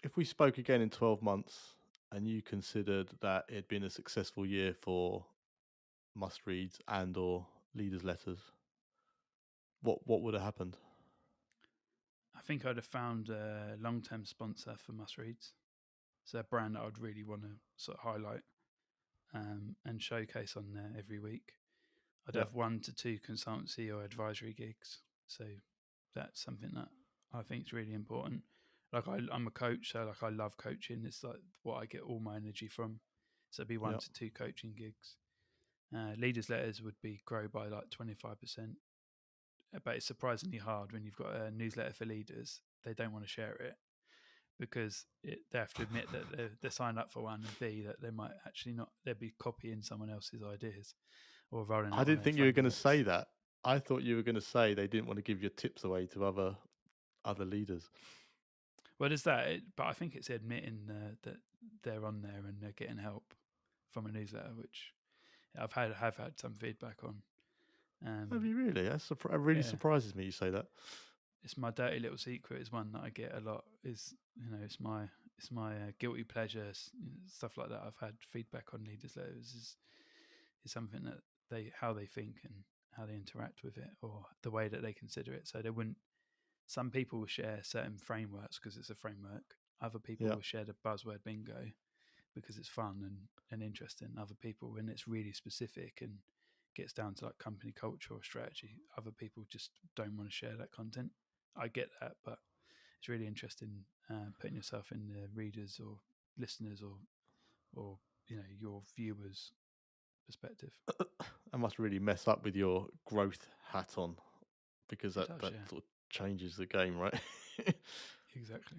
if we spoke again in 12 months and you considered that it had been a successful year for must reads and or leaders letters, what would have happened? I think I'd have found a long-term sponsor for Must Reads. So a brand that I'd really want to sort of highlight and showcase on there every week. I'd Yeah. have 1 to 2 consultancy or advisory gigs. So that's something that I think is really important. Like I'm a coach, so like I love coaching. It's like what I get all my energy from. So it'd be one Yeah. to two coaching gigs. Leaders letters would be grow by like 25%, but it's surprisingly hard when you've got a newsletter for leaders. They don't want to share it because they have to admit that they're signed up for one, and B, that they might actually not, they'll be copying someone else's ideas or rolling I out on didn't their think you were going to frameworks. say that. I thought you were going to say they didn't want to give your tips away to other leaders. Well, there's that, but I think it's admitting that they're on there and they're getting help from a newsletter, which have had some feedback on. Have you really? That really Yeah, surprises me you say that. it's my dirty little secret. Is one that I get a lot. Is it's my guilty pleasure, stuff like that. I've had feedback on leaders letters is something that how they think and how they interact with it or the way that they consider it. So they wouldn't. Some people will share certain frameworks because it's a framework. Other people Yeah. will share the buzzword bingo because it's fun and interesting. Other people, when it's really specific and gets down to like company culture or strategy, other people just don't want to share that content. I get that, but it's really interesting putting yourself in the readers or listeners or your viewers' perspective. I must really mess up with your growth hat on because It that does, that yeah, sort of changes the game, right? exactly.